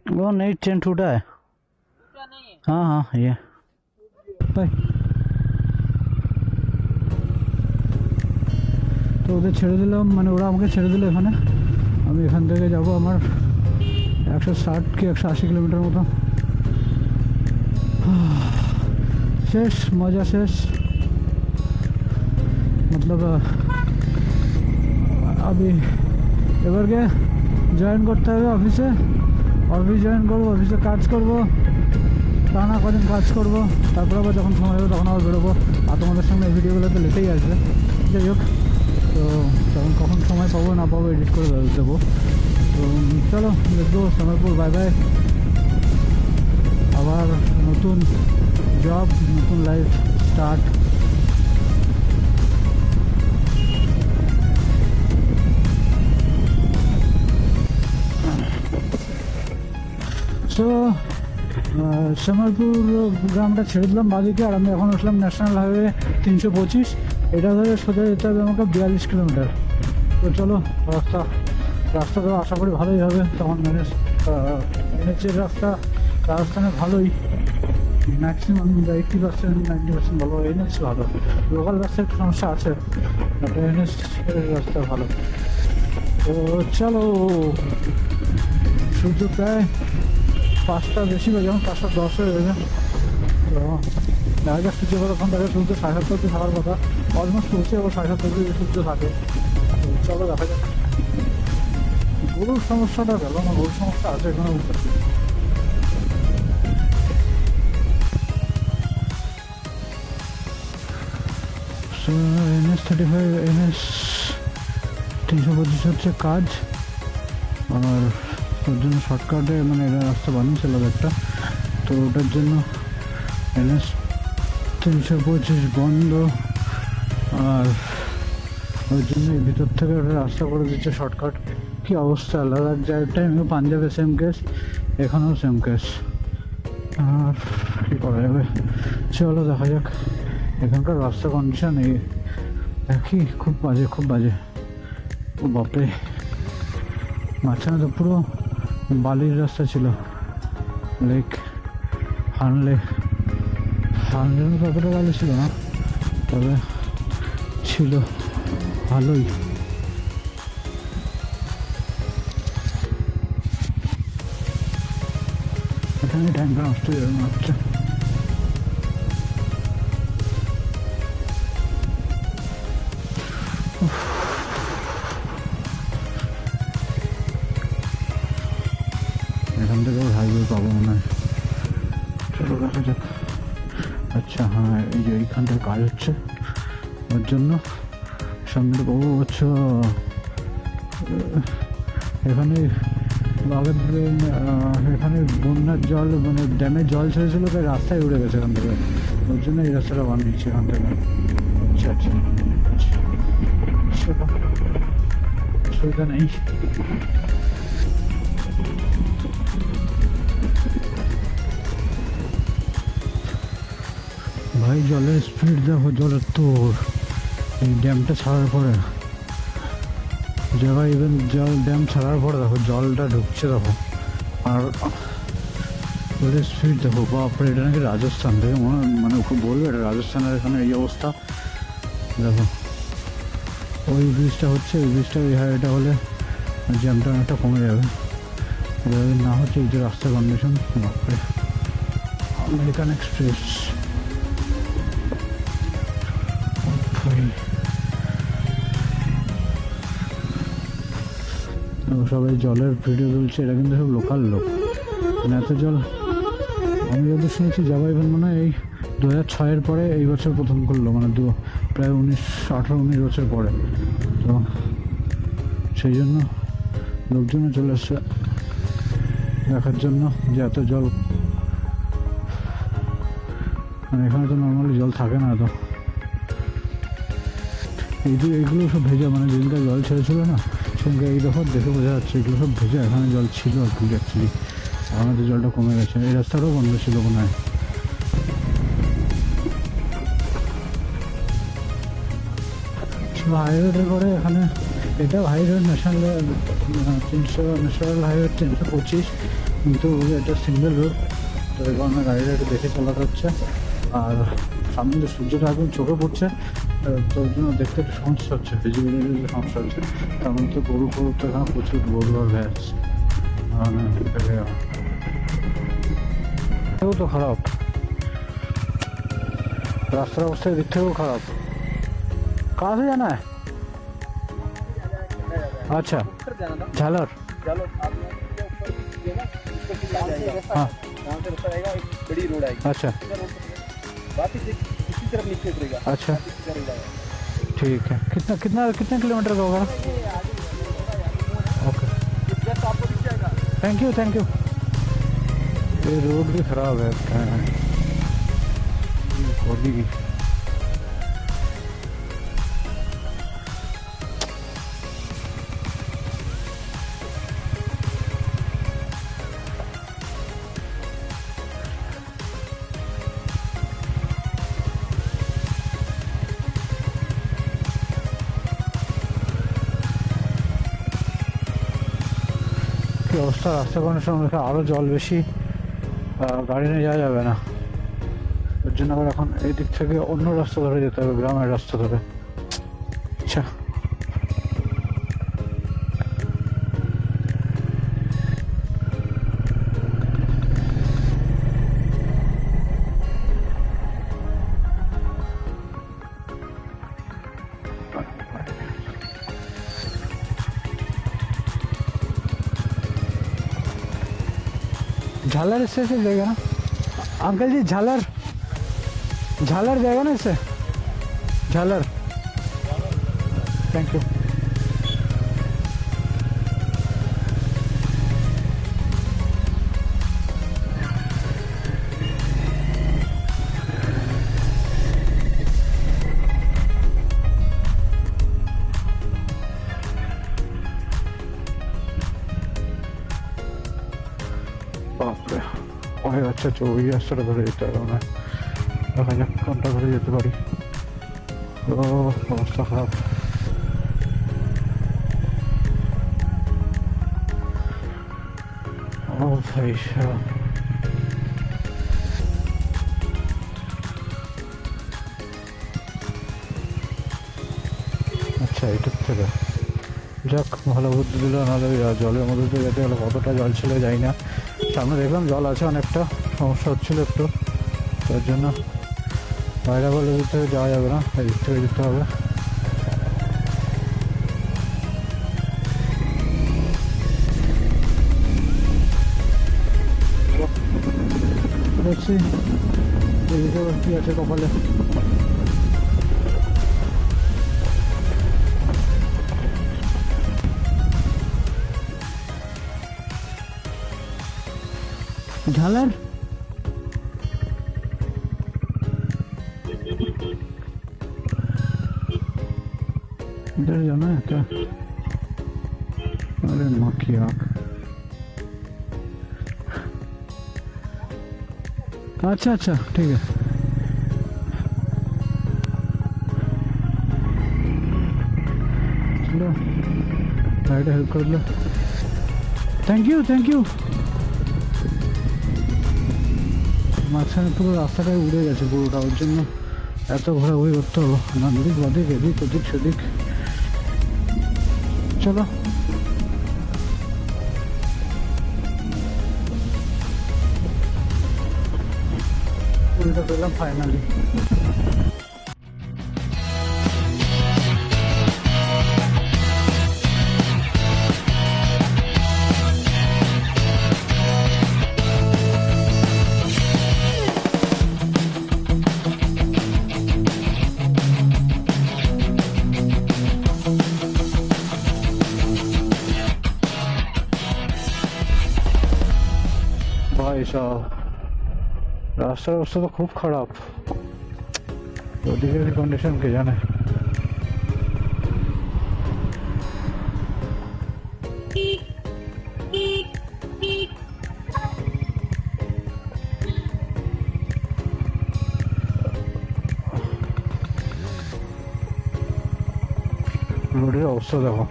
वो नहीं चेन टूटा है। हाँ हाँ ये भाई তো ওদের ছেড়ে দিলাম, মানে ওরা আমাকে ছেড়ে দিল এখানে। আমি এখান থেকে যাব আমার 160 কি 180 কিলোমিটার মতো। শেষ, মজা শেষ। मतलब अभी এবারকে জয়েন করতে হবে অফিসে। অফিস জয়েন করবো, অফিসে কাজ করবো, টানা কদিন কাজ করবো, তারপর আবার যখন সময় হবে তখন আবার বেরোবো। আর তোমাদের সঙ্গে এই ভিডিওগুলো তো লেটেই আসবে। যাই হোক, তো তখন কখন সময় পাবো না পাবো এডিট করে দেবো। তো চলো দেখবো সময়পুর, বাই বাই। আবার নতুন জব, নতুন লাইফ স্টার্ট। তো শ্যামলপুর গ্রামটা ছেড়ে দিলাম বাদিকে, আর আমি এখন আসলাম ন্যাশনাল হাইওয়ে 325। এটা ধরে সোজা যেতে হবে আমাকে 42 কিলোমিটার। তো চলো, রাস্তা তো আশা করি ভালোই হবে। তখন এনএচের রাস্তা রাজস্থানে ভালোই, ম্যাক্সিমাম 80% 90% ভালো। এনএচ ভালো, লোকাল রাস্তায় একটু সমস্যা আছে, এনএচ রাস্তা ভালো। তো চলো, সূর্য প্রায় 5টা বেশি বাজে, যেমন 5:10 হয়ে গেছে। তো দেখা যাক সূর্য কতক্ষণ থাকে। সূর্য 7:30 অব্দি থাকার কথা, অলমোস্ট পৌঁছে যাবো 7:30 অব্দি সূর্য থাকে। তো চলো দেখা যাক। গরুর সমস্যাটা গেল না, গরুর সমস্যা আছে এখানে বুঝতে পারছি। NH 35 NH 325 হচ্ছে কাজ। আর ওর জন্য শর্টকাটে মানে এটা রাস্তা বানিয়েছিল একটা, তো ওটার জন্য NH 325 বন্ধ। আর ওর জন্য ভিতর থেকে একটা রাস্তা করে দিচ্ছে শর্টকাট। কি অবস্থা, লাদাখ যাওয়ার টাইমে পাঞ্জাবে সেম কেস, এখানেও সেম কেস। আর কী করা যাবে, চলো দেখা যাক। এখানকার রাস্তা কন্ডিশন এই দেখি, খুব বাজে, খুব বাজে। ও বাপরে, মাঝখানে তো পুরো বালির রাস্তা ছিল। লাইক হানলে ততটা বালি ছিল না, তবে ছিল ভালোই। এখানে টাইমটা নষ্ট হয়ে যাবে মনে হচ্ছে। এখান থেকে হাইওয়ে পাবো মনে হয়। চলো দেখা যাক। আচ্ছা হ্যাঁ, এই যে এইখানটায় কাজ হচ্ছে, ওর জন্য সামনে পাবো। আচ্ছা এখানে আগের এখানে বন্যার জল, মানে ড্যামের জল ছেড়েছিল, তাই রাস্তায় উড়ে গেছে এখান থেকে, ওর জন্য এই রাস্তাটা বানিয়েছি এখান থেকে। আচ্ছা আচ্ছা, অসুবিধা নেই। ভাই জলের স্পিড দেখো, জলের তোর এই ড্যামটা ছাড়ার পরে, জায়গা ইভেন জল ড্যাম ছাড়ার পরে দেখো জলটা ঢুকছে দেখো। আর জলের স্পিড দেখো, বাপরে, এটা নাকি রাজস্থান থেকে মানে ওকে বলবে এটা রাজস্থানের এখানে এই অবস্থা। দেখো ওই ব্রিজটা হচ্ছে, ওই ব্রিজটা ওই হাইওয়েটা হলে জ্যামটা অনেকটা কমে যাবে। যদি না হচ্ছে এই যে রাস্তার কন্ডিশন, বাপরে। আমেরিকান এক্সপ্রেস, সবাই জলের ভিডিও তুলছে, এটা কিন্তু সব লোকাল লোক। মানে এত জল আমি যত শুনেছি যাবো ইভেন মনে হয় এই 2006-এর পরে এই বছর প্রথম করলো, মানে প্রায় 18-19 বছর পরে। তো সেই জন্য লোকজনও চলে আসছে দেখার জন্য যে এত জল, মানে এখানে তো নর্মালি জল থাকে না এত। এইগুলো সব ভেজা, মানে যেদিনকার জল ছেড়েছিল না সেদিনকে এই দেখে বোঝা যাচ্ছে এগুলো সব ভেজা। এখানে জল ছিল আর কি অ্যাকচুয়ালি, আমাদের জলটা কমে গেছে। এই রাস্তাটাও বন্ধ ছিল মনে হয়। হাইওয়ের পরে এখানে এটা হাইওয়ে ন্যাশনাল হাইওয়ে 325। কিন্তু এটা সিঙ্গেল রোড, তো এই কারণে গাড়িটা একটু দেখে চালাতে হচ্ছে। আর সামনে যে সূর্যটা একদম চোখে পড়ছে, তো ওই জন্য দেখতে একটু সমস্যা হচ্ছে, ভিজিবিলিটির সমস্যা হচ্ছে। তার মধ্যে গরু ফরু তো এখানে প্রচুর গরু আর ভ্যাস, এও তো খারাপ, রাস্তার অবস্থা এদিক থেকেও খারাপ। कहाँ से जाना है? अच्छा, झालर। हाँ, बड़ी रोड आएगी। अच्छा वापस इसी तरफ नीचे उतरेगा। अच्छा, ठीक है। कितना कितना कितने किलोमीटर का होगा? ओके, आपको दिख जाएगा। Thank you thank you. ये रोड भी खराब है, क्या है खोली की। কি অবস্থা, রাস্তা কন্ডিশন দেখে আরও জল বেশি, গাড়ি নিয়ে যাওয়া যাবে না। ওর জন্য আবার এখন এই দিক থেকে অন্য রাস্তা ধরে যেতে হবে, গ্রামের রাস্তা ধরে। আচ্ছা, झालर इससे से देगा ना अंकल जी? झालर झालर देगा ना इससे? झालर, थैंक यू। বাপরে, অনেক আচ্ছা আচ্ছা, ওই রাস্তাটা ধরে যেতে হবে না, দেখা যাক কোনটা ধরে যেতে পারি। ও অবস্থা খারাপ। ও ভাই সাহেব, আচ্ছা এটার থেকে যাক, ভালো বুদ্ধি দিল। নাহলে জলের মধ্যে দিয়ে যেতে গেলে কতটা জল ছিল যাই না। সামনে দেখলাম জল আছে, অনেকটা সমস্যা হচ্ছিল একটু, তার জন্য বাইরে বলে দিক থেকে যাওয়া যাবে না, এদিক থেকে যেতে হবে। দেখছি এদিকে কি আছে কপালে। झालर इधर जाना है क्या? अरे मक्खी आँख। अच्छा अच्छा ठीक है। चलो गाइड हेल्प कर लो, थैंक यू थैंक यू। মাঝখানে পুরো রাস্তাটাই উড়ে গেছে পুরোটা, ওর জন্য এত ঘোরাঘুরি করতে হলো, নান্দিক বাদিক এদিক ওদিক সেদিক। চলো পুরোটা পেলাম ফাইনালি। ভাই সাহেব, রাস্তার অবস্থা তো খুব খারাপ, ওদিকের কন্ডিশন কে জানে। রোডের অবস্থা দেখো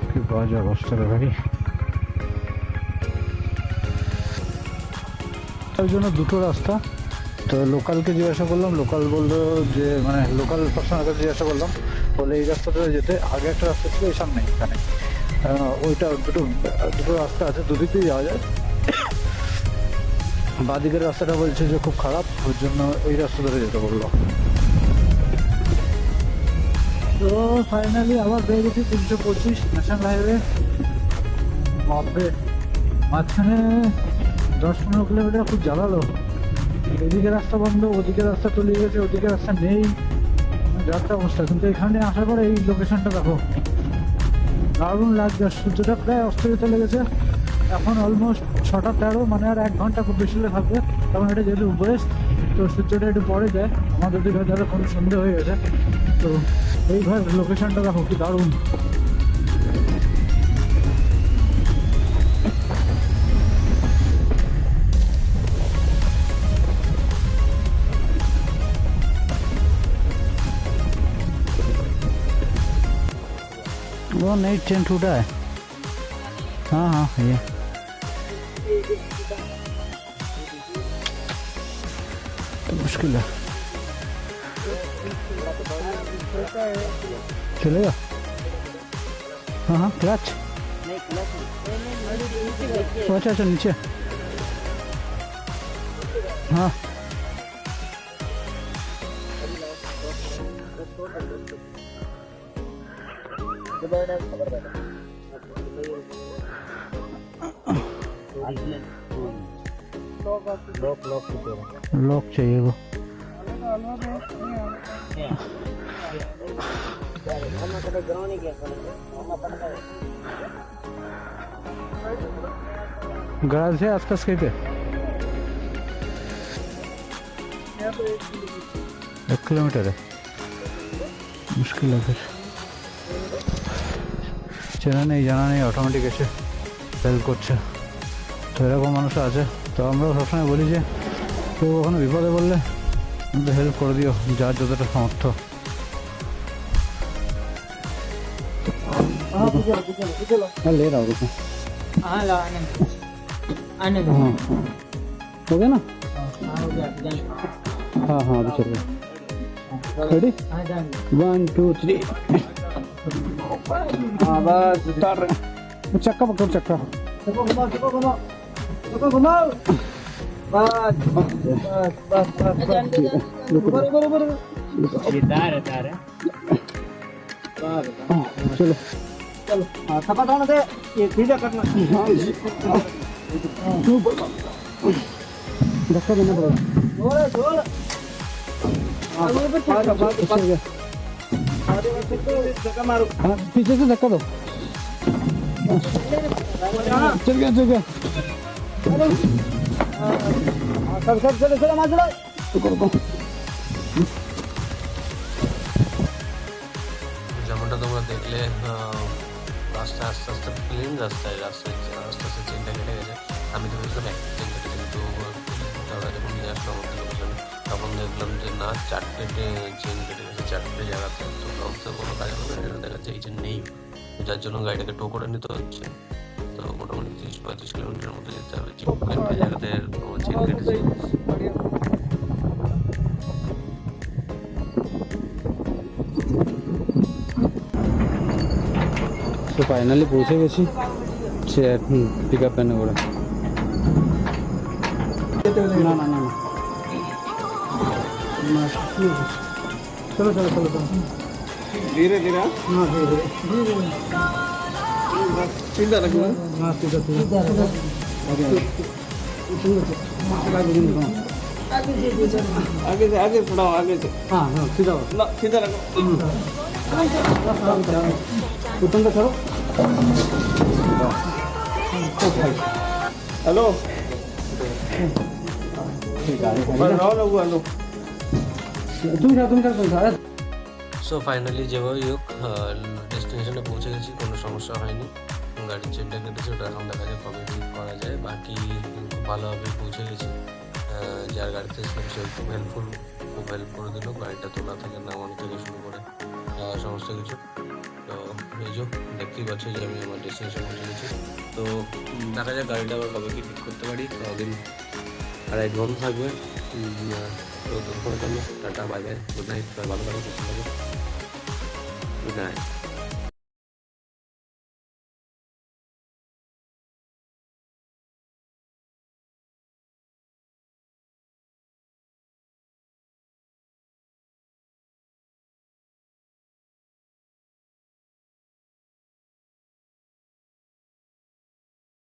কি বাজে অবস্থা রে ভাই। ওই জন্য দুটো রাস্তা। তো লোকালকে জিজ্ঞাসা করলাম, লোকাল বললো যে মানে লোকাল পার্সোনাল কাছে জিজ্ঞাসা করলাম, বলে এই রাস্তাটা যেতে আগে একটা রাস্তা ছিল, এই সামনে এখানে ওইটা দুটো দুটো রাস্তা আছে, দুদিকেই যাওয়া যায়। বাঁদিকের রাস্তাটা বলছে যে খুব খারাপ, ওর জন্য এই রাস্তা ধরে যেতে বললো। তো ফাইনালি আবার পেয়ে গেছি 325 ন্যাশনাল হাইওয়ে। বাপরে, মাঝখানে 10-15 কিলোমিটার খুব জ্বালালো। এদিকে রাস্তা বন্ধ, ওদিকে রাস্তা তলিয়ে গেছে, ওদিকে রাস্তা নেই, যাত্রা অবস্থা। কিন্তু এখানে আসার পরে এই লোকেশনটা দেখো, দারুণ লাগছে। সূর্যটা প্রায় অস্ত যেতে লেগেছে, এখন অলমোস্ট 6:13, মানে আর 1 ঘন্টা খুব বেশি হলে থাকবে। কারণ এটা যেহেতু ওয়েস্ট, তো সূর্যটা একটু পরে যায়, আমাদের দিকে হয়তো এখন সন্ধে হয়ে গেছে। তো এই ঘর লোকেশনটা দেখো কি দারুণ। वो नहीं, ट्रेन टूटा है। हाँ हाँ ये तो मुश्किल है, चलेगा। हाँ हाँ क्लच, अच्छा अच्छा नीचे, हाँ लॉक चाहिए वो। गराज है आसपास कहीं पे? 1 किलोमीटर है, मुश्किल है फिर। চেনা নেই জানা নেই, অটোমেটিক এসে হেল্প করছে। তো এরকম মানুষ আছে। তো আমরাও সবসময় বলি যে কেউ কখনো বিপদে বললে আমাদের হেল্প করে দিও, যার যতটা সামর্থ্য। ले रहा हूँ, हो गया ना? हाँ हाँ अभी चल रहा। रेडी, 1 2 3। हाँ बस उतार रहे हैं। चक्का पकड़, चक्का घुमाओ। बस बस बस चलो चलो। हाँ थका था ना, दे ये सीधा करना। धक्का देना पड़ेगा। पीछे से धक्का दो। चल गया चल गया। सब सब चलो चलो मार चलो। रुको যেমনটা তোমরা দেখলে রাস্তা আস্তে আস্তে প্লেন রাস্তায় আস্তে আস্তে চেনটা কেটে গেছে। আমি তো ভেবেছিলাম একটা চেন কেটেছে, কিন্তু দাদা যখন নিয়ে আসলো আমাদের লোকেশনে তখন দেখলাম যে না, 4টে চেন কেটে গেছে 4টে জায়গাতে। তো লঞ্চে কোনো কাজ হবে না, এটা দেখা যাচ্ছে এই চেন নেই, যার জন্য গাড়িটাকে টো করে নিতে হচ্ছে। তো মোটামুটি 30-35 কিলোমিটার মতো যেতে হবে, যে একটা জায়গাতে চেন কেটেছে। তো ফাইনালি পৌঁছে গেছি পিক আপ ভ্যানে করে। না না না চলো চলো চলো চলো, धीरे धीरे। हाँ धीरे धीरे सीधा रखना। हाँ सीधा सीधा आगे से आगे बढ़ाओ, आगे से। हाँ हाँ सीधा ना सीधा रखो। उत्तम का छोड़ो। हेलो तुम कर সো ফাইনালি যেভাবেই হোক ডেস্টিনেশনে পৌঁছে গেছি, কোনো সমস্যা হয়নি। গাড়ির চেনটা কেটেছে, ওটা এখন দেখা যায় কবে ঠিক করা যায়। বাকি খুব ভালোভাবে পৌঁছে গেছি। যার গাড়িতে ছিলাম সে খুব হেল্পফুল, খুব হেল্প করে দিল, গাড়িটা তোলা থেকে নামানো থেকে শুরু করে সমস্ত কিছু। তো এই যে দেখতেই পাচ্ছ যে আমি আমার ডেস্টিনেশন পৌঁছে গেছি। তো দেখা যাক গাড়িটা আবার কবে কি ঠিক করতে পারি। কদিন আর এক বন্ধ থাকবে। নতুন করে জন্য tata, bye bye, good night, সবাই ভালো থাকবে, সুস্থ থাকবে, গুড নাইট।